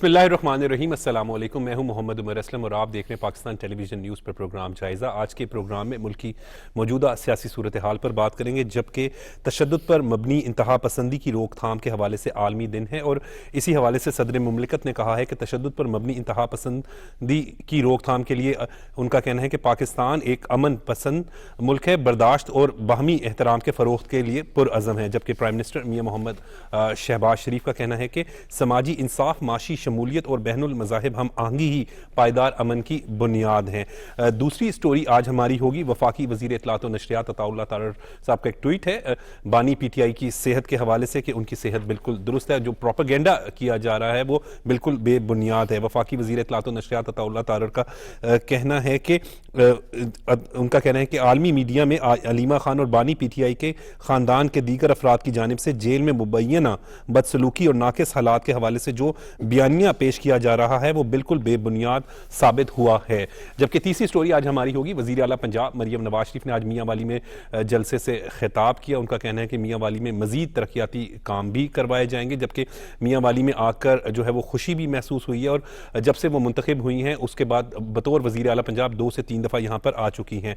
بسم اللہ الرحمن الرحیم، السلام علیکم۔ میں ہوں محمد عمر اسلم اور آپ دیکھ رہے ہیں پاکستان ٹیلی ویژن نیوز پر پروگرام جائزہ۔ آج کے پروگرام میں ملک کی موجودہ سیاسی صورتحال پر بات کریں گے، جبکہ تشدد پر مبنی انتہا پسندی کی روک تھام کے حوالے سے عالمی دن ہے، اور اسی حوالے سے صدر مملکت نے کہا ہے کہ تشدد پر مبنی انتہا پسندی کی روک تھام کے لیے ان کا کہنا ہے کہ پاکستان ایک امن پسند ملک ہے، برداشت اور باہمی احترام کے فروغ کے لیے پرعزم ہے۔ جبکہ پرائم منسٹر میاں محمد شہباز شریف کا کہنا ہے کہ سماجی انصاف، معاشی شمولیت اور بین المذاہب ہم آہنگی ہی پائیدار امن کی بنیاد ہیں۔ دوسری سٹوری آج ہماری ہوگی وفاقی وزیر اطلاعات و نشریات عطاء اللہ تارڑ صاحب کا ایک ٹویٹ ہے بانی پی ٹی آئی کی صحت کے حوالے سے کہ ان کی صحت بالکل درست ہے، جو پروپیگنڈا کیا جا رہا ہے وہ بالکل بے بنیاد ہے۔ وفاقی وزیر اطلاعات و نشریات عطاء اللہ تارڑ کا کہنا ہے کہ ان کا کہنا ہے کہ عالمی میڈیا میں علیمہ خان اور بانی پی ٹی آئی کے خاندان کے دیگر افراد کی جانب سے جیل میں مبینہ بدسلوکی اور ناقص حالات کے حوالے سے جو بیانیہ پیش کیا جا رہا ہے وہ بالکل بے بنیاد ثابت ہوا ہے۔ جبکہ تیسری سٹوری آج ہماری ہوگی وزیر اعلیٰ پنجاب مریم نواز شریف نے آج میاں والی میں جلسے سے خطاب کیا۔ ان کا کہنا ہے کہ میاں والی میں مزید ترقیاتی کام بھی کروائے جائیں گے، جبکہ میاں والی میں آ کر جو ہے وہ خوشی بھی محسوس ہوئی ہے، اور جب سے وہ منتخب ہوئی ہیں اس کے بعد بطور وزیر اعلیٰ پنجاب 2 سے 3 دفعہ یہاں پر آ چکی ہیں۔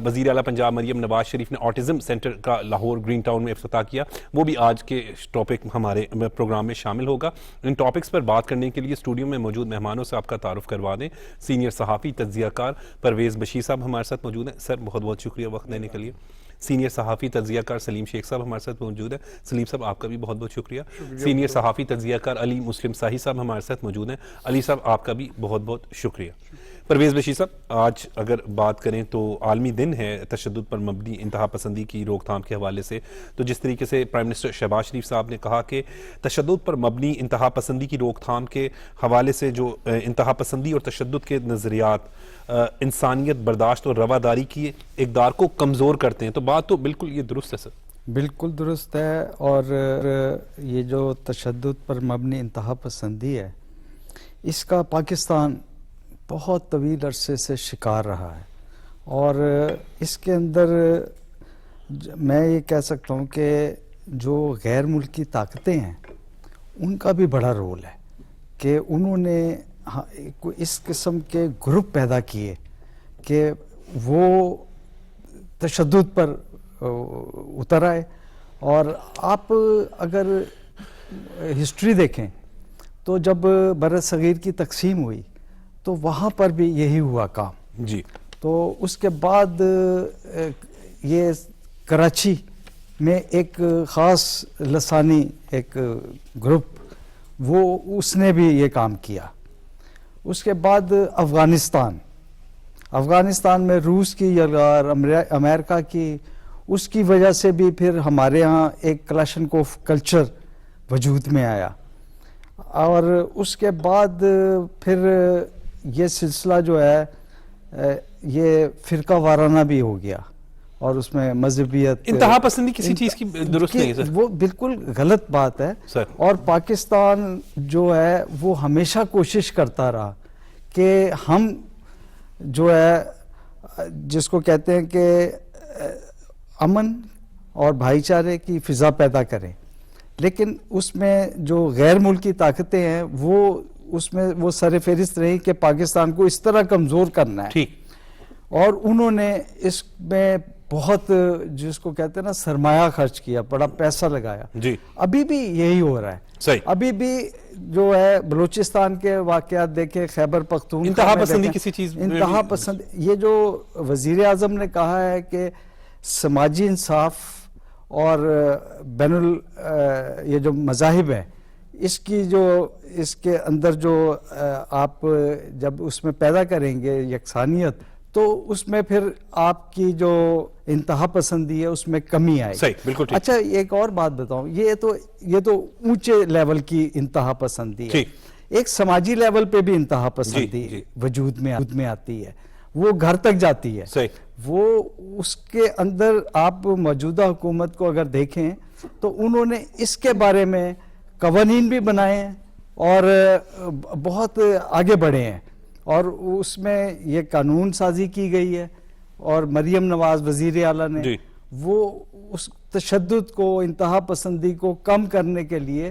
وزیر اعلیٰ پنجاب مریم نواز شریف نے آٹزم سینٹر کا لاہور گرین ٹاؤن میں افتتاح کیا، وہ بھی آج کے ٹاپک ہمارے پروگرام میں شامل ہوگا۔ ان ٹاپکس پر بات کرنے کے لیے اسٹوڈیو میں موجود مہمانوں سے آپ کا تعارف کروا دیں۔ سینئر صحافی تجزیہ کار پرویز بشیر صاحب ہمارے ساتھ موجود ہیں، سر بہت بہت شکریہ وقت دینے کے لیے۔ سینئر صحافی تجزیہ کار سلیم شیخ صاحب ہمارے ساتھ موجود ہیں، سلیم صاحب آپ کا بھی بہت بہت شکریہ۔ سینئر صحافی تجزیہ کار علی مسلم ساہی صاحب ہمارے ساتھ موجود ہیں، علی صاحب آپ کا بھی بہت بہت شکریہ۔ پرویز بشیر صاحب، آج اگر بات کریں تو عالمی دن ہے تشدد پر مبنی انتہا پسندی کی روک تھام کے حوالے سے، تو جس طریقے سے پرائم منسٹر شہباز شریف صاحب نے کہا کہ تشدد پر مبنی انتہا پسندی کی روک تھام کے حوالے سے جو انتہا پسندی اور تشدد کے نظریات انسانیت، برداشت اور رواداری کی اقدار کو کمزور کرتے ہیں، تو بات تو بالکل یہ درست ہے سر؟ بالکل درست ہے، اور یہ جو تشدد پر مبنی انتہا پسندی ہے اس کا پاکستان بہت طویل عرصے سے شکار رہا ہے، اور اس کے اندر میں یہ کہہ سکتا ہوں کہ جو غیر ملکی طاقتیں ہیں ان کا بھی بڑا رول ہے کہ انہوں نے اس قسم کے گروپ پیدا کیے کہ وہ تشدد پر اتر آئے۔ اور آپ اگر ہسٹری دیکھیں تو جب بر صغیر کی تقسیم ہوئی تو وہاں پر بھی یہی ہوا کام جی، تو اس کے بعد یہ کراچی میں ایک خاص لسانی ایک گروپ وہ اس نے بھی یہ کام کیا۔ اس کے بعد افغانستان میں روس کی یا امریکہ کی اس کی وجہ سے بھی پھر ہمارے ہاں ایک کلاشنکوف کلچر وجود میں آیا، اور اس کے بعد پھر یہ سلسلہ جو ہے یہ فرقہ وارانہ بھی ہو گیا، اور اس میں مذہبیت انتہا پسندی کسی چیز کی درست نہیں ہے سر، وہ بالکل غلط بات ہے سر۔ اور پاکستان جو ہے وہ ہمیشہ کوشش کرتا رہا کہ ہم جو ہے جس کو کہتے ہیں کہ امن اور بھائی چارے کی فضا پیدا کریں، لیکن اس میں جو غیر ملکی طاقتیں ہیں وہ اس میں وہ سر فہرست رہی کہ پاکستان کو اس طرح کمزور کرنا ہے، ٹھیک، اور انہوں نے اس میں بہت جس کو کہتے ہیں نا سرمایہ خرچ کیا، بڑا پیسہ لگایا۔ جی، ابھی بھی یہی ہو رہا ہے، صحیح۔ ابھی بھی جو ہے بلوچستان کے واقعات دیکھیں، خیبر پختونخوا انتہا میں پسندی دیکھیں، کسی چیز انتہا پسند یہ جو وزیر اعظم نے کہا ہے کہ سماجی انصاف اور بین یہ جو مذاہب ہے اس کی جو اس کے اندر جو آپ جب اس میں پیدا کریں گے یکسانیت تو اس میں پھر آپ کی جو انتہا پسندی ہے اس میں کمی آئے گی۔ صحیح، بالکل ٹھیک۔ اچھا ایک اور بات بتاؤں، یہ تو اونچے لیول کی انتہا پسندی ہے، ایک سماجی لیول پہ بھی انتہا پسندی وجود میں آتی ہے، وہ گھر تک جاتی ہے۔ صحیح، وہ اس کے اندر آپ موجودہ حکومت کو اگر دیکھیں تو انہوں نے اس کے بارے میں قوانین بھی بنائے ہیں اور بہت آگے بڑھے ہیں، اور اس میں یہ قانون سازی کی گئی ہے، اور مریم نواز وزیر اعلیٰ نے وہ اس تشدد کو، انتہا پسندی کو کم کرنے کے لیے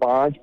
5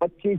25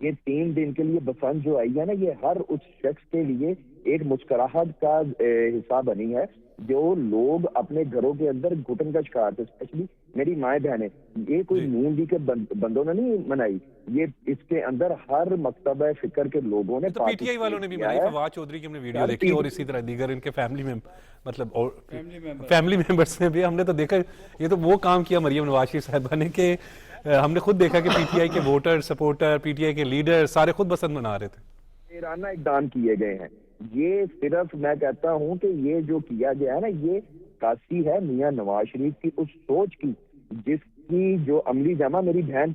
یہ 3 دن کے لیے بسنت جو آئی ہے نا، یہ ہر اس شخص کے لیے ایک مسکراہٹ کا حصہ بنی ہے. جو لوگ اپنے گھروں کے اندر گھٹن کا شکار تھے، اسپیشلی میری مائیں بہنیں، یہ کوئی نون دی کے بندوں نے نہیں منائی، یہ اس کے اندر ہر مکتبہ فکر کے لوگوں نے تو پی ٹی آئی والوں نے بھی منائی. فواد چودھری کی ہم نے ویڈیو دیکھی اور اسی طرح دیگر ان کے فیملی ممبرس نے بھی. ہم نے تو دیکھا یہ تو وہ کام کیا مریم نواز شریف صاحبہ نے کہ ہم نے خود دیکھا کہ پی ٹی آئی کے voter supporter, P T I کے لیڈر سارے خود بسنت منا رہے تھے. ایرانہ اقدام کیے گئے ہیں. یہ صرف میں کہتا ہوں کہ یہ جو کیا گیا ہے نا، یہ عکاسی ہے میاں نواز شریف کی اس سوچ کی جس کی جو عملی جمع میری بہن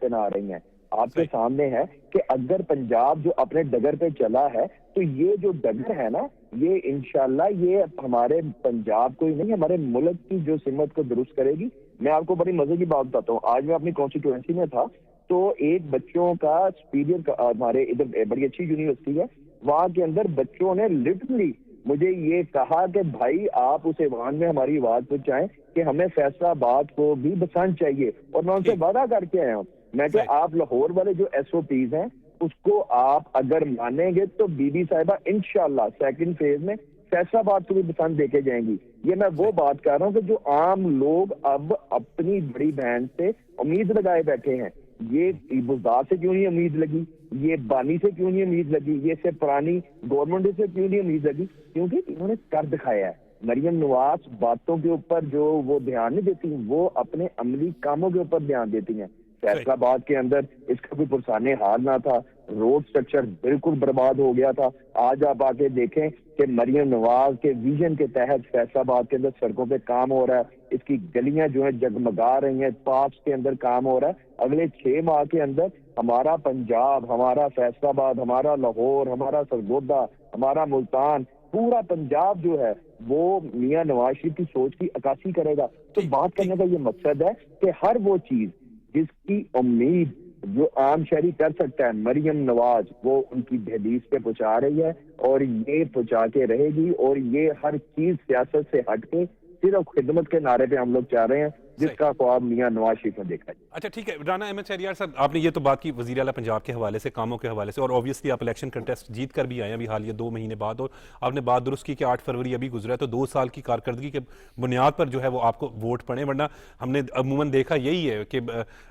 پہنا رہی ہیں آپ کے سامنے ہے کہ اگر پنجاب جو اپنے ڈگر پہ چلا ہے تو یہ جو ڈگر ہے نا، یہ انشاءاللہ یہ ہمارے پنجاب کو ہی نہیں، ہمارے ملک کی جو سمت کو درست کرے گی. میں آپ کو بڑی مزے کی بات بتاتا ہوں. آج میں اپنی کانسٹیٹوئنسی میں تھا تو ایک بچوں کا سپیریئر ہمارے ادھر بڑی اچھی یونیورسٹی ہے، وہاں کے اندر بچوں نے لٹرلی مجھے یہ کہا کہ بھائی آپ اس ایوان میں ہماری آواز پہنچائیں کہ ہمیں فیصلہ آباد کو بھی بسنت چاہیے. اور میں ان سے وعدہ کر کے آیا ہوں، میں کہ آپ لاہور والے جو ایس او پیز ہیں اس کو آپ اگر مانیں گے تو بی بی صاحبہ انشاءاللہ سیکنڈ فیز میں فیصلہ آباد کو بھی بسنت دے کے جائیں گی. یہ میں وہ بات کر رہا ہوں کہ جو عام لوگ اب اپنی بڑی بہن سے امید لگائے بیٹھے ہیں. یہ بزدار سے کیوں نہیں امید لگی، یہ بانی سے کیوں نہیں امید لگی، یہ سے پرانی گورنمنٹ سے کیوں نہیں امید لگی؟ کیونکہ انہوں نے کر دکھایا ہے. مریم نواز باتوں کے اوپر جو وہ دھیان نہیں دیتی، وہ اپنے عملی کاموں کے اوپر دھیان دیتی ہیں. فیصلہ آباد کے اندر اس کا کوئی پرسان حال نہ تھا، روڈ سٹرکچر بالکل برباد ہو گیا تھا. آج آپ آ کے دیکھیں کہ مریم نواز کے ویژن کے تحت فیصلہ آباد کے اندر سڑکوں پہ کام ہو رہا ہے، اس کی گلیاں جو ہیں جگمگا رہی ہیں، پارکس کے اندر کام ہو رہا ہے. اگلے 6 ماہ کے اندر ہمارا پنجاب، ہمارا فیصلہ آباد، ہمارا لاہور، ہمارا سرگودا، ہمارا ملتان، پورا پنجاب جو ہے وہ میاں نواز شریف کی سوچ کی عکاسی کرے گا. تو بات کرنے کا یہ مقصد ہے کہ ہر وہ چیز جس کی امید جو عام شہری کر سکتا ہے، مریم نواز وہ ان کی دہلیز پہ پہنچا رہی ہے اور یہ پہنچا کے رہے گی. اور یہ ہر چیز سیاست سے ہٹ کے صرف خدمت کے نعرے پہ ہم لوگ چاہ رہے ہیں، جس کا خواب میاں نواز شریف نے دیکھا ہے. اچھا ٹھیک ہے رانا احمد شہریار صاحب، آپ نے یہ تو بات کی وزیر اعلیٰ پنجاب کے حوالے سے، کاموں کے حوالے سے، اور اوبویسلی آپ الیکشن کنٹیسٹ جیت کر بھی آئے ہیں ابھی حالیہ 2 مہینے بعد. اور آپ نے بات درست کی کہ 8 فروری ابھی گزرا ہے، تو 2 سال کی کارکردگی کے بنیاد پر جو ہے وہ آپ کو ووٹ پڑے. ورنہ ہم نے عموماً دیکھا یہی ہے کہ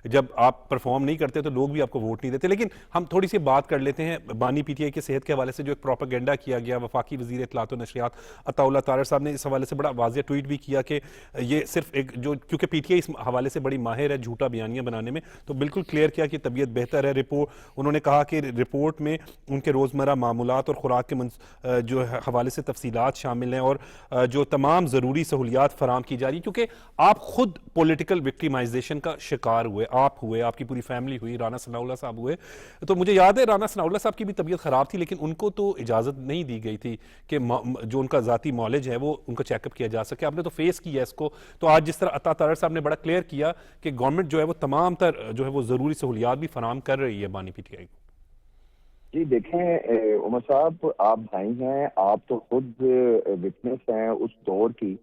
جب آپ پرفارم نہیں کرتے تو لوگ بھی آپ کو ووٹ نہیں دیتے. لیکن ہم تھوڑی سی بات کر لیتے ہیں بانی پی ٹی آئی کے صحت کے حوالے سے جو ایک پروپیگنڈا کیا گیا. وفاقی وزیر اطلاعات و نشریات عطا اللہ طاہر صاحب نے اس حوالے سے بڑا واضح ٹویٹ بھی کیا کہ یہ صرف ایک جو کیونکہ پی ٹی آئی اس حوالے سے بڑی ماہر ہے جھوٹا بیانیہ بنانے میں، تو بالکل کلیئر کیا کہ طبیعت بہتر ہے. انہوں نے کہا کہ رپورٹ میں ان کے روزمرہ معمولات اور خوراک کے جو حوالے سے تفصیلات شامل ہیں اور جو تمام ضروری سہولیات فراہم کی جا رہی ہیں. کیونکہ آپ خود پولیٹیکل وکٹیمائزیشن کا شکار ہوئے، آپ کی پوری فیملی ہوئی، رانا ثناء اللہ صاحب ہوئے. تو مجھے یاد ہے رانا ثناء اللہ صاحب کی بھی طبیعت خراب تھی، لیکن ان کو تو اجازت نہیں دی گئی تھی کہ جو ان کا ذاتی معالج ہے وہ ان کا چیک اپ کیا جا سکے. آپ نے تو فیس کیا اس کو. تو آج جس طرح عطا طاہر صاحب نے بڑا کلیئر کیا کہ گورنمنٹ جو ہے وہ تمام تر جو ہے وہ ضروری سہولیات بھی فراہم کر رہی ہے بانی پی ٹی آئی کو. جی دیکھیں عمر صاحب، آپ بھائی ہیں، آپ تو خود وٹنس ہیں اس دور کی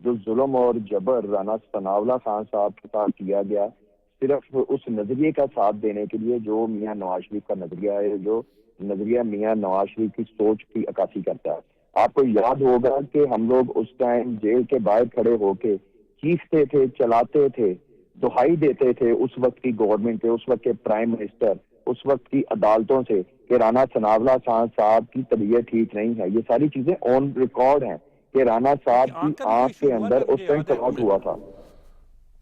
جو ظلم اور جبر رانا ثناء اللہ خان صاحب کے ساتھ کیا گیا، صرف اس نظریے کا ساتھ دینے کے لیے جو میاں نواز شریف کا نظریہ ہے، جو نظریہ میاں نواز شریف کی سوچ کی عکاسی کرتا ہے. آپ کو یاد ہوگا کہ ہم لوگ اس ٹائم جیل کے باہر کھڑے ہو کے چیختے تھے، چلاتے تھے، دہائی دیتے تھے اس وقت کی گورنمنٹ کے، اس وقت کے پرائم منسٹر، اس وقت کی عدالتوں سے کہ رانا ثناء اللہ خان صاحب کی طبیعت ٹھیک نہیں ہے. یہ ساری چیزیں آن ریکارڈ ہیں کہ رانا صاحب کی آنکھ کے اندر اس ٹائم کلوٹ ہوا تھا.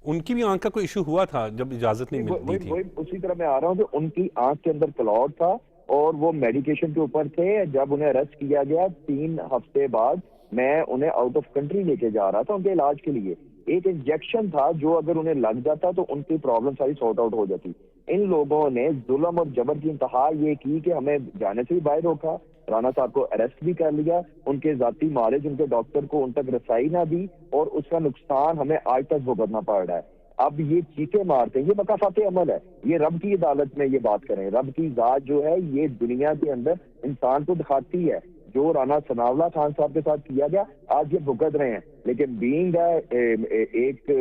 ان کی بھی آنکھ کا کوئی ایشو ہوا تھا جب اجازت نہیں ملتی تھی. اسی طرح میں آ رہا ہوں کہ ان کی آنکھ کے اندر کلوٹ تھا اور وہ میڈیکیشن کے اوپر تھے. جب انہیں اریسٹ کیا گیا 3 ہفتے بعد میں انہیں آؤٹ آف کنٹری لے کے جا رہا تھا ان کے علاج کے لیے. ایک انجیکشن تھا جو اگر انہیں لگ جاتا تو ان کی پرابلم ساری سارٹ آؤٹ ہو جاتی. ان لوگوں نے ظلم اور جبر کی انتہا یہ کی کہ ہمیں جانے سے بھی باہر روکا، رانا صاحب کو اریسٹ بھی کر لیا، ان کے ذاتی معالج ان کے ڈاکٹر کو ان تک رسائی نہ دی، اور اس کا نقصان ہمیں آج تک بھگتنا پڑ رہا ہے. اب یہ چیخے مارتے ہیں، یہ مقافات عمل ہے. یہ رب کی عدالت میں یہ بات کریں، رب کی ذات جو ہے یہ دنیا کے اندر انسان کو دکھاتی ہے. جو رانا ثناءاللہ خان صاحب کے ساتھ کیا گیا آج یہ بھگت رہے ہیں. لیکن بینگ ایک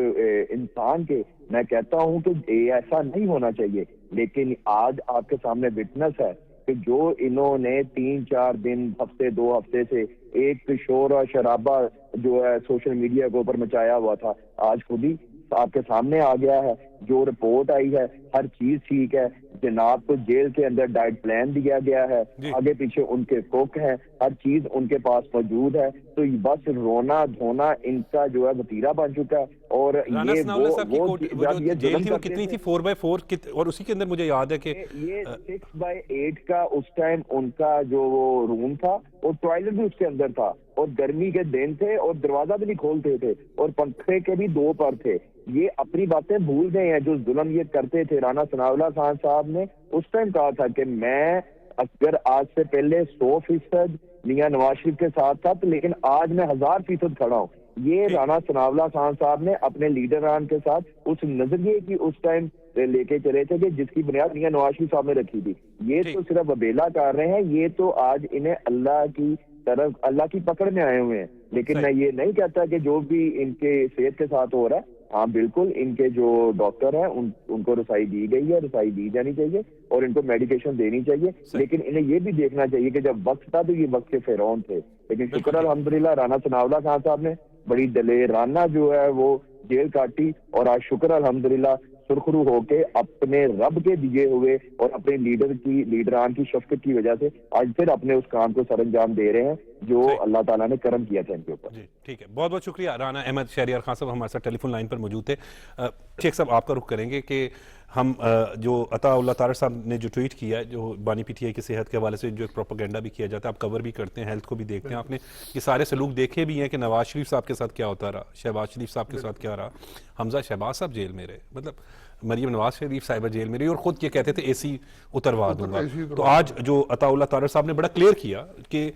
انسان کے میں کہتا ہوں کہ ایسا نہیں ہونا چاہیے. لیکن آج آپ کے سامنے وٹنس ہے کہ جو انہوں نے 3-4 دن ہفتے 2 ہفتے سے ایک شور و شرابہ جو ہے سوشل میڈیا کے اوپر مچایا ہوا تھا, آج خود ہی آپ کے سامنے آ گیا ہے. جو رپورٹ آئی ہے ہر چیز ٹھیک ہے. جناب کو جیل کے اندر ڈائٹ پلان دیا گیا ہے, آگے پیچھے ان کے کوک ہیں, ہر چیز ان کے پاس موجود ہے. تو بس رونا دھونا ان کا جو ہے وتیرہ بن چکا ہے. اور رانا ثناءاللہ صاحب کی وہ جو جیل تھی وہ کتنی تھی؟ 4x4 اور اسی کے اندر مجھے یاد ہے کہ یہ 6x8 کا اس ٹائم ان کا جو وہ روم تھا اور ٹوائلٹ بھی اس کے اندر تھا, اور گرمی کے دن تھے اور دروازہ بھی نہیں کھولتے تھے اور پنکھے کے بھی 2 پر تھے. یہ اپنی باتیں بھول گئے ہیں. جو ظلم یہ کرتے تھے رانا ثناءاللہ خان صاحب نے اس ٹائم کہا تھا کہ میں اگر آج سے پہلے 100% میاں نواز شریف کے ساتھ تھا, لیکن آج میں 1000% کھڑا ہوں. یہ رانا ثناءاللہ خان صاحب نے اپنے لیڈران کے ساتھ اس نظریے کی اس ٹائم لے کے چلے تھے کہ جس کی بنیاد میاں نواز شریف صاحب نے رکھی تھی. یہ تو صرف وبیلا کر رہے ہیں. یہ تو آج انہیں اللہ کی طرف اللہ کی پکڑ میں آئے ہوئے ہیں. لیکن میں یہ نہیں کہتا کہ جو بھی ان کے صحت کے ساتھ ہو رہا ہے, ہاں بالکل ان کے جو ڈاکٹر ہیں ان کو رسائی دی گئی ہے, رسائی دی جانی چاہیے اور ان کو میڈیکیشن دینی چاہیے. لیکن انہیں یہ بھی دیکھنا چاہیے کہ جب وقت تھا تو یہ وقت کے فرعون تھے. لیکن شکر الحمدللہ رانا ثناءاللہ خان صاحب نے بڑی دلیرانہ جو ہے وہ جیل کاٹی, اور آج شکر الحمدللہ سرخرو ہو کے اپنے رب کے دیے ہوئے اور اپنے لیڈران کی شفقت کی وجہ سے آج پھر اپنے اس کام کو سر انجام دے رہے ہیں جو اللہ تعالیٰ نے کرم کیا تھا ان کے اوپر. جی ٹھیک ہے, بہت بہت شکریہ. رانا احمد شہریار خان صاحب ہمارے ساتھ ٹیلی فون لائن پر موجود تھے. شیخ صاحب آپ کا رخ کریں گے کہ ہم جو عطا اللہ طارڑ صاحب نے جو ٹویٹ کیا ہے, جو بانی پی ٹی آئی کی صحت کے حوالے سے جو ایک پروپیگنڈا بھی کیا جاتا ہے, آپ کور بھی کرتے ہیں, ہیلتھ کو بھی دیکھتے ہیں, آپ نے یہ سارے سلوک دیکھے بھی ہیں کہ نواز شریف صاحب کے ساتھ کیا ہوتا رہا, شہباز شریف صاحب کے ساتھ کیا رہا, حمزہ شہباز صاحب جیل میں رہے, مطلب مریم نواز شریف صاحبہ جیل میں رہی اور خود یہ کہتے تھے اے سی اتروا دوں گا. تو آج جو عطا اللہ طارڑ صاحب نے بڑا کلیئر کیا کہ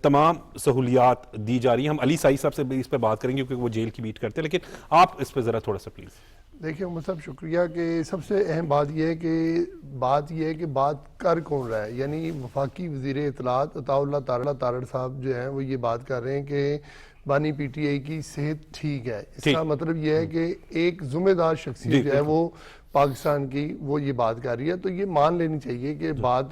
تمام سہولیات دی جا رہی ہیں. ہم علی سائی صاحب سے اس پہ بات کریں گے کیونکہ وہ جیل کی بیٹ کرتے ہیں, لیکن آپ اس پہ ذرا تھوڑا سا پلیز. دیکھیں عمر صاحب شکریہ کہ سب سے اہم بات یہ ہے کہ بات کر کون رہا ہے. یعنی وفاقی وزیر اطلاعات عطا اللہ طارڑ صاحب جو ہیں وہ یہ بات کر رہے ہیں کہ بانی پی ٹی آئی کی صحت ٹھیک ہے. اس کا مطلب یہ ہے کہ ایک ذمہ دار شخصیت جو ہے وہ پاکستان کی وہ یہ بات کر رہی ہے, تو یہ مان لینی چاہیے کہ بات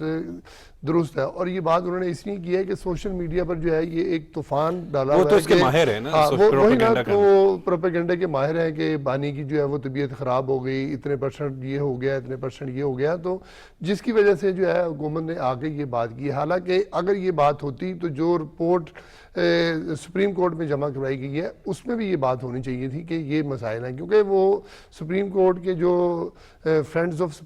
درست ہے. اور یہ بات انہوں نے اس لیے کی ہے کہ سوشل میڈیا پر جو ہے یہ ایک طوفان ڈالا وہ تو اس کے ماہر ہیں نا, وہی نا, تو پروپیگنڈا کے ماہر ہیں کہ بانی کی جو ہے وہ طبیعت خراب ہو گئی, اتنے % یہ ہو گیا, اتنے % یہ ہو گیا, تو جس کی وجہ سے جو ہے حکومت نے آ کے یہ بات کی. حالانکہ اگر یہ بات ہوتی تو جو رپورٹ سپریم کورٹ میں جمع کروائی گئی ہے اس میں بھی یہ بات ہونی چاہیے تھی کہ یہ مسائل ہیں, کیونکہ وہ سپریم کورٹ کے جو فرینڈز آف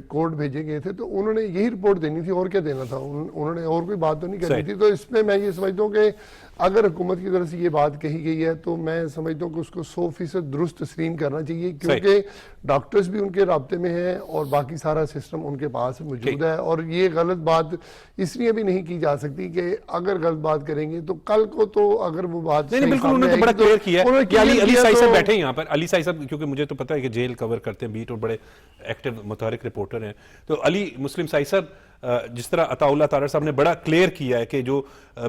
کورٹ بھیجے گئے تھے تو انہوں نے یہی رپورٹ دینی تھی, اور کیا دینا تھا, انہوں نے اور کوئی بات تو نہیں کرنی تھی. تو اس میں میں یہ سمجھتا ہوں کہ اگر حکومت کی طرف سے یہ بات کہی گئی ہے تو میں سمجھتا ہوں کہ اس کو 100% درست تسلیم کرنا چاہیے, کیونکہ ڈاکٹرز بھی ان کے رابطے میں ہیں اور باقی سارا سسٹم ان کے پاس موجود ہے. اور یہ غلط بات اس لیے بھی نہیں کی جا سکتی کہ اگر غلط بات کریں گے تو کل کو تو اگر وہ بات بالکل انہوں نے بڑا کلیئر کیا ہے کہ علی سائی صاحب بیٹھے ہیں یہاں پر. علی سائی صاحب کیونکہ مجھے تو پتا ہے کہ جیل کور کرتے ہیں بیٹ اور بڑے ایکٹیو متحرک رپورٹر ہیں, تو علی مسلم سائی صاحب جس طرح عطا اللہ طارڑ صاحب نے بڑا کلیئر کیا ہے کہ جو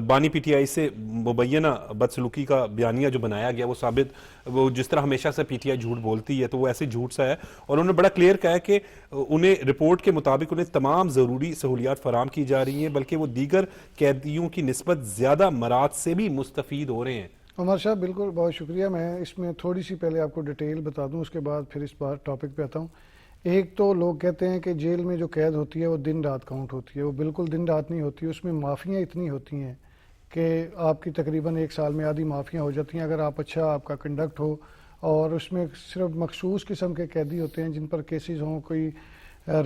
بانی پی ٹی آئی سے مبینہ بدسلوکی کا بیانیہ جو بنایا گیا وہ ثابت, وہ جس طرح ہمیشہ سے پی ٹی آئی جھوٹ بولتی ہے تو وہ ایسے جھوٹ سا ہے. اور انہوں نے بڑا کلیئر کہا ہے کہ انہیں رپورٹ کے مطابق انہیں تمام ضروری سہولیات فراہم کی جا رہی ہیں, بلکہ وہ دیگر قیدیوں کی نسبت زیادہ مراد سے بھی مستفید ہو رہے ہیں. عمر صاحب بالکل بہت شکریہ. میں اس میں تھوڑی سی پہلے آپ کو ڈیٹیل بتا دوں, اس کے بعد پھر اس بار ٹاپک پہ آتا ہوں. ایک تو لوگ کہتے ہیں کہ جیل میں جو قید ہوتی ہے وہ دن رات کاؤنٹ ہوتی ہے, وہ بالکل دن رات نہیں ہوتی. اس میں معافیاں اتنی ہوتی ہیں کہ آپ کی تقریباً 1 سال میں آدھی معافیاں ہو جاتی ہیں اگر آپ آپ کا کنڈکٹ ہو. اور اس میں صرف مخصوص قسم کے قیدی ہوتے ہیں جن پر کیسز ہوں, کوئی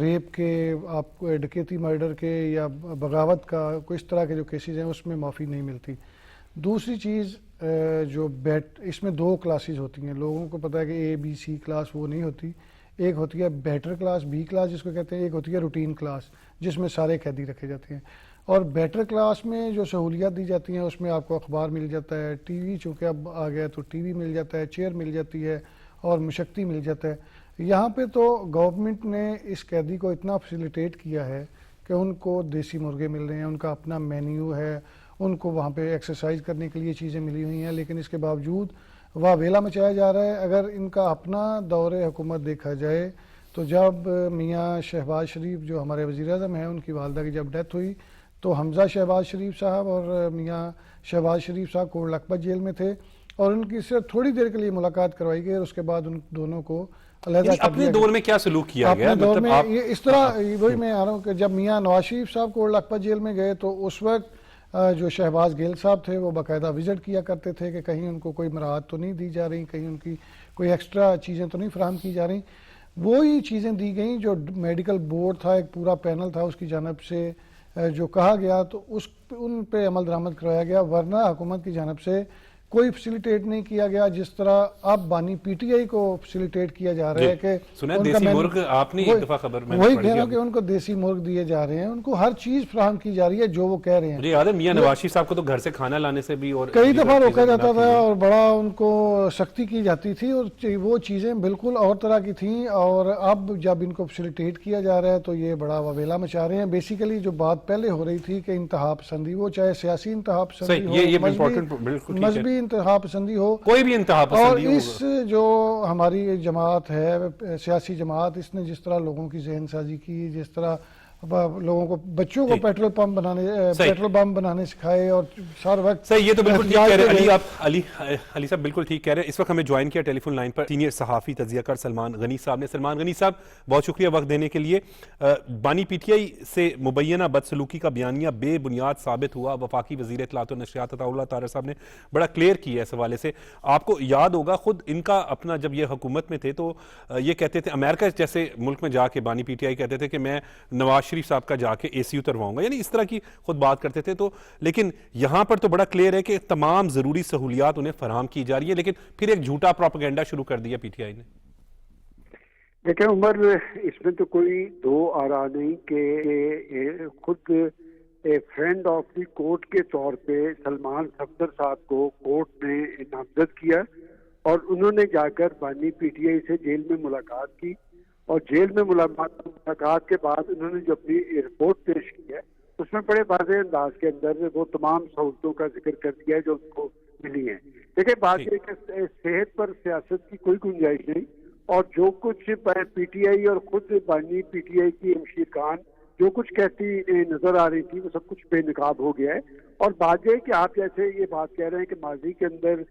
ریپ کے, آپ کو ڈکیتی مرڈر کے یا بغاوت کا, کوئی اس طرح کے جو کیسز ہیں اس میں معافی نہیں ملتی. دوسری چیز جو اس میں 2 کلاسز ہوتی ہیں. لوگوں کو پتہ ہے کہ A B C کلاس وہ نہیں ہوتی. ایک ہوتی ہے بیٹر کلاس B کلاس جس کو کہتے ہیں, ایک ہوتی ہے روٹین کلاس جس میں سارے قیدی رکھے جاتے ہیں. اور بیٹر کلاس میں جو سہولیات دی جاتی ہیں اس میں آپ کو اخبار مل جاتا ہے, ٹی وی چونکہ اب آ گیا تو ٹی وی مل جاتا ہے, چیئر مل جاتی ہے اور مشقتی مل جاتا ہے. یہاں پہ تو گورنمنٹ نے اس قیدی کو اتنا فیسیلیٹیٹ کیا ہے کہ ان کو دیسی مرغے مل رہے ہیں, ان کا اپنا مینیو ہے, ان کو وہاں پہ ایکسرسائز کرنے کے لیے چیزیں ملی ہوئی ہیں، لیکن اس کے باوجود واویلا مچایا جا رہا ہے۔ اگر ان کا اپنا دور حکومت دیکھا جائے تو جب میاں شہباز شریف جو ہمارے وزیر اعظم ہیں، ان کی والدہ کی جب ڈیتھ ہوئی تو حمزہ شہباز شریف صاحب اور میاں شہباز شریف صاحب کوٹ لکھپت جیل میں تھے، اور ان کی صرف تھوڑی دیر کے لیے ملاقات کروائی گئی اور اس کے بعد ان دونوں کو علیحدہ کر اپنے دیا دور گیا۔ میں کیا سلوک کیا گیا؟ اپنے دور مطلب میں آپ یہ اس طرح وہی میں آ رہا ہوں کہ جب میاں نواز شریف صاحب کوٹ لکھپت جیل میں گئے تو اس وقت جو شہباز گیل صاحب تھے وہ باقاعدہ وزٹ کیا کرتے تھے کہ کہیں ان کو کوئی مراعات تو نہیں دی جا رہی، کہیں ان کی کوئی ایکسٹرا چیزیں تو نہیں فراہم کی جا رہی۔ وہی چیزیں دی گئیں جو میڈیکل بورڈ تھا، ایک پورا پینل تھا، اس کی جانب سے جو کہا گیا تو ان پہ عمل درآمد کروایا گیا، ورنہ حکومت کی جانب سے کوئی فیسیلیٹیٹ نہیں کیا گیا، جس طرح اب بانی پی ٹی آئی کو فیسیلیٹیٹ کیا جا رہا ہے کہ سنا ان کا دیسی مرغ، آپ نے ایک دفعہ خبر میں وہی کہہ رہا ہوں کہ ان کو دیسی مرغ دیے جا رہے ہیں، ان کو ہر چیز فراہم کی جا رہی ہے جو وہ کہہ رہے ہیں۔ مجھے یاد ہے میاں نواز شریف صاحب کو تو گھر سے کھانا لانے سے بھی اور کئی دفعہ روکا جاتا تھا اور بڑا ان کو سختی کی جاتی تھی، اور وہ چیزیں بالکل اور طرح کی تھیں، اور اب جب ان کو فیسیلیٹیٹ کیا جا رہا ہے تو یہ بڑا واویلا مچا رہے ہیں۔ بیسیکلی جو بات پہلے ہو رہی تھی کہ انتہا پسندی، وہ چاہے سیاسی انتہا پسندی ہو، مذہبی انتہا پسندی ہو، کوئی بھی انتہا اور پسندی ہو، اس جو ہماری جماعت ہے سیاسی جماعت، اس نے جس طرح لوگوں کی ذہن سازی کی، جس طرح لوگوں کو بچوں کو پیٹرول بم بنانے سکھائے اور سارا وقت صحیح، یہ تو بالکل ٹھیک کہہ رہے ہیں علی، آپ علی صاحب بالکل ٹھیک کہہ رہے ہیں۔ اس وقت ہمیں جوائن کیا ٹیلی فون لائن پر سینئر صحافی تجزیہ کار سلمان غنی صاحب نے۔ سلمان غنی صاحب بہت شکریہ وقت دینے کے لیے۔ بانی پی ٹی آئی سے مبینہ بدسلوکی کا بیانیہ بے بنیاد ثابت ہوا، وفاقی وزیر اطلاعات و نشریات عطا اللہ طاہر صاحب نے بڑا کلیئر کیا ہے اس حوالے سے۔ آپ کو یاد ہوگا خود ان کا اپنا جب یہ حکومت میں تھے تو یہ کہتے تھے امریکہ جیسے ملک میں جا کے بانی پی ٹی آئی کہتے تھے کہ میں نواز شریف صاحب کا جا کے اے سی اترواؤں گا، یعنی اس طرح کی خود بات کرتے تھے۔ تو لیکن یہاں پر تو بڑا کلیئر ہے کہ تمام ضروری سہولیات انہیں فراہم کی جا رہی ہے، لیکن پھر ایک جھوٹا پروپیگنڈا شروع کر دیا پی ٹی آئی نے۔ دیکھیں عمر، اس میں تو کوئی دو آرا نہیں کہ خود فرینڈ آف دی کورٹ کے طور پہ سلمان صفدر صاحب کو کورٹ نے نامزد کیا اور انہوں نے جا کر بانی پی ٹی آئی سے جیل میں ملاقات کی، اور جیل میں ملاقات کے بعد انہوں نے جو اپنی رپورٹ پیش کی ہے اس میں بڑے واضح انداز کے اندر وہ تمام سہولتوں کا ذکر کر دیا ہے جو ان کو ملی ہیں۔ دیکھیں بات یہ کہ صحت پر سیاست کی کوئی گنجائش نہیں، اور جو کچھ پی ٹی آئی اور خود بانی پی ٹی آئی کی امشیر خان جو کچھ کہتی نظر آ رہی تھی وہ سب کچھ بے نقاب ہو گیا ہے۔ اور بات یہ کہ آپ جیسے یہ بات کہہ رہے ہیں کہ ماضی کے اندر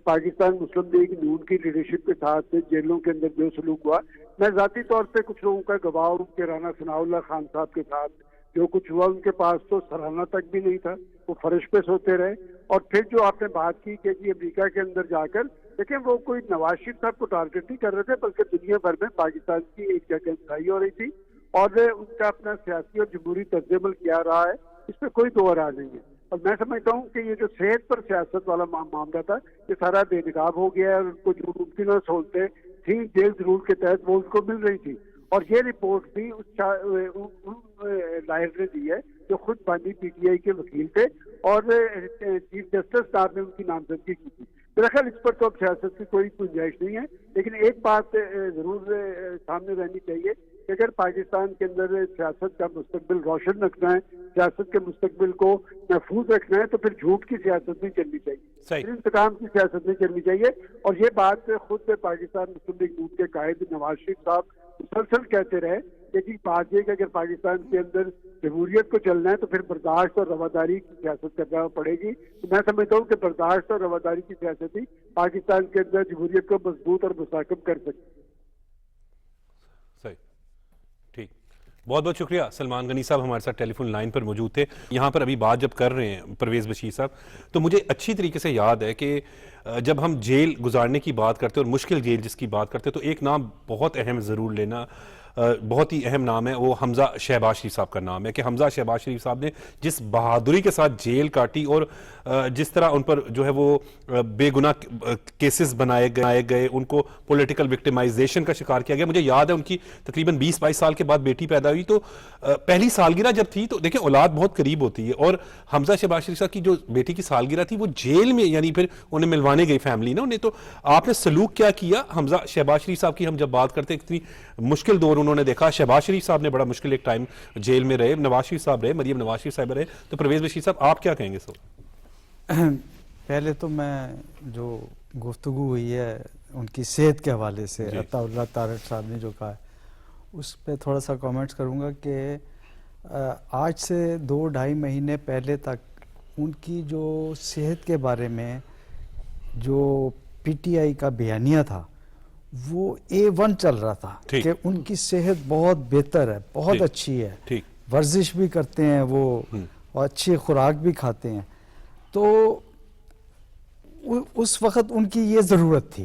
پاکستان مسلم لیگ نون کی لیڈرشپ کے ساتھ جیلوں کے اندر جو سلوک ہوا، میں ذاتی طور پہ کچھ لوگوں کا گواہ ہوں کہ رانا ثناء اللہ خان صاحب کے ساتھ جو کچھ ہوا، ان کے پاس تو سرانہ تک بھی نہیں تھا، وہ فرش پہ سوتے رہے۔ اور پھر جو آپ نے بات کی کہ جی امریکہ کے اندر جا کر دیکھیں، وہ کوئی نواز شریف صاحب کو ٹارگٹ نہیں کر رہے تھے، بلکہ دنیا بھر میں پاکستان کی ایک جگہ انتہائی ہو رہی تھی، اور ان کا اپنا سیاسی اور جمہوری طرز عمل کیا رہا ہے، اس پہ کوئی دو راہ نہیں ہے۔ اور میں سمجھتا ہوں کہ یہ جو صحت پر سیاست والا معاملہ تھا یہ سارا بے نقاب ہو گیا ہے، اور ان کو جو ممکنہ سہولتیں تھیں جیل رول کے تحت وہ ان کو مل رہی تھی، اور یہ رپورٹ بھی لاہر نے دی ہے جو خود بانی پی ٹی آئی کے وکیل تھے، اور چیف جسٹس صاحب نے ان کی نامزدگی کی تھی۔ میرا خیال اس پر تو اب سیاست کی کوئی گنجائش نہیں ہے، لیکن ایک بات ضرور سامنے رہنی چاہیے کہ اگر پاکستان کے اندر سیاست کا مستقبل روشن رکھنا ہے، سیاست کے مستقبل کو محفوظ رکھنا ہے، تو پھر جھوٹ کی سیاست نہیں چلنی چاہیے، پھر انتقام کی سیاست نہیں چلنی چاہیے۔ اور یہ بات خود پاکستان مسلم لیگ نون کے قائد نواز شریف صاحب مسلسل کہتے رہے کہ جی بات یہ کہ اگر پاکستان کے اندر جمہوریت کو چلنا ہے تو پھر برداشت اور رواداری کی سیاست کرنا پڑے گی۔ تو میں سمجھتا ہوں کہ برداشت اور رواداری کی سیاست ہی پاکستان کے اندر جمہوریت کو مضبوط اور مستحکم کر سکتی۔ بہت بہت شکریہ سلمان غنی صاحب ہمارے ساتھ ٹیلی فون لائن پر موجود تھے۔ یہاں پر ابھی بات جب کر رہے ہیں پرویز بشیر صاحب، تو مجھے اچھی طریقے سے یاد ہے کہ جب ہم جیل گزارنے کی بات کرتے اور مشکل جیل جس کی بات کرتے تو ایک نام بہت اہم ضرور لینا، بہت ہی اہم نام ہے، وہ حمزہ شہباز شریف صاحب کا نام ہے کہ حمزہ شہباز شریف صاحب نے جس بہادری کے ساتھ جیل کاٹی اور جس طرح ان پر جو ہے وہ بے گناہ کیسز بنائے گئے، ان کو پولیٹیکل وکٹمائزیشن کا شکار کیا گیا۔ مجھے یاد ہے ان کی تقریباً 20-22 سال کے بعد بیٹی پیدا ہوئی، تو پہلی سالگرہ جب تھی تو دیکھیں اولاد بہت قریب ہوتی ہے، اور حمزہ شہباز شریف صاحب کی جو بیٹی کی سالگرہ تھی وہ جیل میں، یعنی پھر انہیں ملوانے گئی فیملی نا انہیں، تو آپ نے سلوک کیا کیا حمزہ شہباز شریف صاحب کی ہم جب بات کرتے ہیں، اتنی مشکل دور انہوں نے دیکھا. شہباز شریف صاحب نے بڑا مشکل ایک ٹائم جیل میں رہے, نواز شریف صاحب رہے, مریم نواز شریف صاحب رہے, تو پرویز بشیر صاحب آپ کیا کہیں گے سر؟ پہلے تو میں جو گفتگو ہوئی ہے ان کی صحت کے حوالے سے, عطا اللہ طارق صاحب نے جو کہا ہے اس پہ تھوڑا سا کامنٹس کروں گا کہ آج سے 2-2.5 مہینے پہلے تک ان کی جو صحت کے بارے میں جو پی ٹی آئی کا بیانیہ تھا وہ A1 چل رہا تھا کہ ان کی صحت بہت بہتر ہے, بہت اچھی ہے, ورزش بھی کرتے ہیں وہ اور اچھی خوراک بھی کھاتے ہیں. تو اس وقت ان کی یہ ضرورت تھی.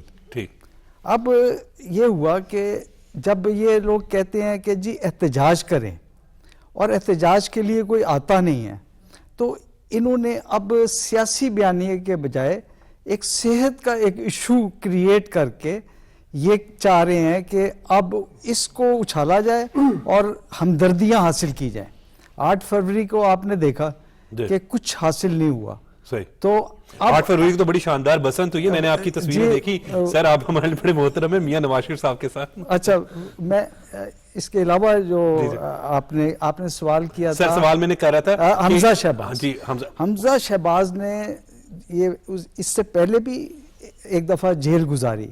اب یہ ہوا کہ جب یہ لوگ کہتے ہیں کہ جی احتجاج کریں اور احتجاج کے لیے کوئی آتا نہیں ہے, تو انہوں نے اب سیاسی بیانیے کے بجائے ایک صحت کا ایک ایشو کریٹ کر کے یہ چاہ رہے ہیں کہ اب اس کو اچھالا جائے اور ہمدردیاں حاصل کی جائیں. 8 فروری کو آپ نے دیکھا کہ کچھ حاصل نہیں ہوا. تو 8 فروری کو تو بڑی شاندار بسنت ہوئی ہے, میں نے آپ کی تصویریں دیکھی سر, آپ ہمارے بڑے محترم ہیں میاں نواز شریف صاحب کے ساتھ. اچھا, میں اس کے علاوہ جو آپ نے سوال کیا تھا, سر سوال میں نے کہہ رہا تھا حمزہ شہباز. جی حمزہ شہباز نے یہ اس سے پہلے بھی ایک دفعہ جیل گزاری.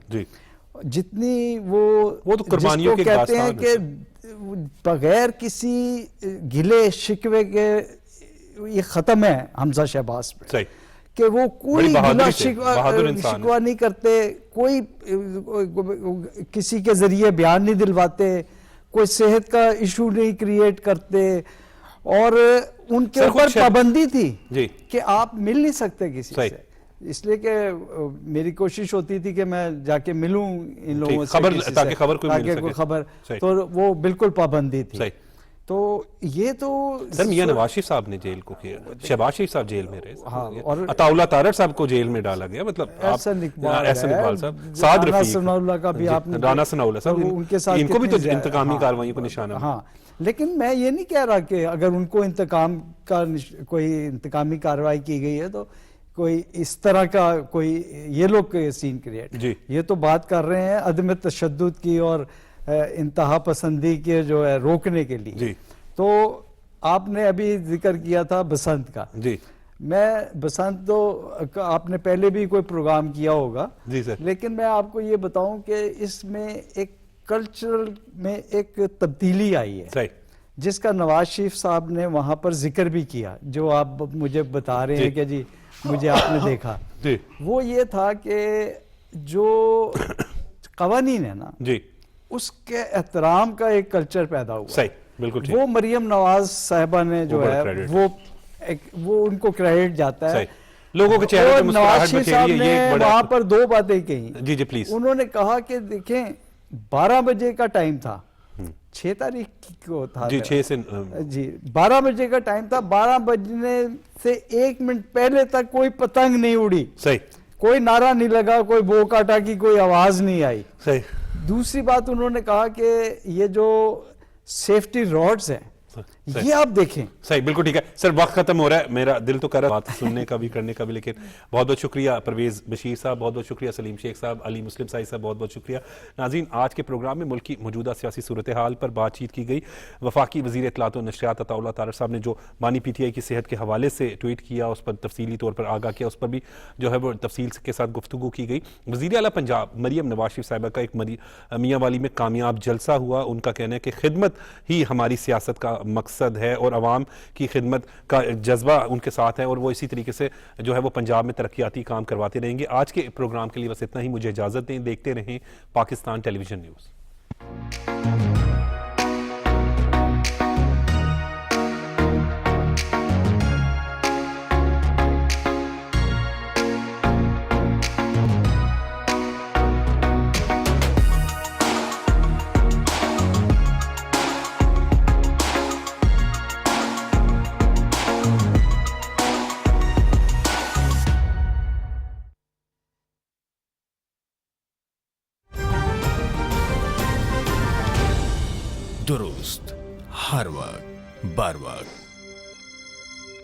جتنی وہ تو قربانیوں کے کہتے ہیں کہ بغیر کسی گلے شکوے کے یہ ختم ہے حمزہ شہباز پہ, کہ وہ کوئی گلہ شکوہ نہیں کرتے, کوئی کسی کے ذریعے بیان نہیں دلواتے, کوئی صحت کا ایشو نہیں کریٹ کرتے, اور ان کے اوپر پابندی تھی کہ آپ مل نہیں سکتے کسی سے, اس لیے کہ میری کوشش ہوتی تھی کہ میں جا کے ملوں ان لوگوں سے تاکہ کوئی خبر, تو وہ بالکل پابندی تھی. تو یہ تو سر میاں نواز شریف صاحب نے جیل کو کیا, شہباز شریف صاحب جیل میں رہے, اور عطا اللہ طارق صاحب کو جیل میں ڈالا گیا, مطلب احسن اقبال صاحب, سعد رفیق, ثناء اللہ کا بھی آپ نے, رانا ثناء اللہ صاحب, ان کے ساتھ ان کو بھی تو انتقامی کارروائیوں کو نشانہ. ہاں, لیکن میں یہ نہیں کہہ رہا کہ اگر ان کو انتقام کا کوئی انتقامی کارروائی کی گئی ہے تو کوئی اس طرح کا کوئی یہ لوگ سین کریٹ, یہ تو بات کر رہے ہیں عدم تشدد کی اور انتہا پسندی کے جو ہے روکنے کے لیے. تو آپ نے ابھی ذکر کیا تھا بسنت کا. میں بسنت تو آپ نے پہلے بھی کوئی پروگرام کیا ہوگا, لیکن میں آپ کو یہ بتاؤں کہ اس میں ایک کلچرل میں ایک تبدیلی آئی ہے جس کا نواز شریف صاحب نے وہاں پر ذکر بھی کیا, جو آپ مجھے بتا رہے ہیں کہ جی مجھے آپ نے دیکھا. وہ یہ تھا کہ جو قوانین ہے نا اس کے احترام کا ایک کلچر پیدا ہوا, وہ مریم نواز صاحبہ نے جو ہے وہ ان کو کریڈٹ جاتا ہے. لوگوں کے چہرے پہ نواز شریف صاحب نے وہاں پر 2 باتیں کہیں. جی پلیز. انہوں نے کہا کہ دیکھیں 12 بجے کا ٹائم تھا, 6 تاریخ کو تھا, 12 بجے کا ٹائم تھا, 12 بجنے سے 1 منٹ پہلے تک کوئی پتنگ نہیں اڑی, کوئی نعرہ نہیں لگا, کوئی بو کاٹا کی کوئی آواز نہیں آئی. دوسری بات انہوں نے کہا کہ یہ جو سیفٹی راڈز ہیں یہ آپ دیکھیں. صحیح, بالکل ٹھیک ہے سر, وقت ختم ہو رہا ہے, میرا دل تو کر رہا ہے بات سننے کا بھی کرنے کا بھی, لیکن بہت بہت شکریہ پرویز بشیر صاحب, بہت بہت شکریہ سلیم شیخ صاحب, علی مسلم سائی صاحب, بہت بہت شکریہ. ناظرین, آج کے پروگرام میں ملک کی موجودہ سیاسی صورتحال پر بات چیت کی گئی. وفاقی وزیر اطلاعات و نشریات عطا اللہ طارق صاحب نے جو بانی پی ٹی آئی کی صحت کے حوالے سے ٹویٹ کیا, اس پر تفصیلی طور پر آگاہ کیا, اس پر بھی جو ہے وہ تفصیل کے ساتھ گفتگو کی گئی. وزیر اعلیٰ پنجاب مریم نواز شریف صاحبہ کا ایک میاں والی میں کامیاب جلسہ ہوا. ان کا کہنا ہے کہ خدمت ہی ہماری سیاست کا مقصد ہے اور عوام کی خدمت کا جذبہ ان کے ساتھ ہے, اور وہ اسی طریقے سے جو ہے وہ پنجاب میں ترقیاتی کام کرواتے رہیں گے. آج کے پروگرام کے لیے بس اتنا ہی, مجھے اجازت دیں, دیکھتے رہیں پاکستان ٹیلی ویژن نیوز. درست ہر وقت بر وقت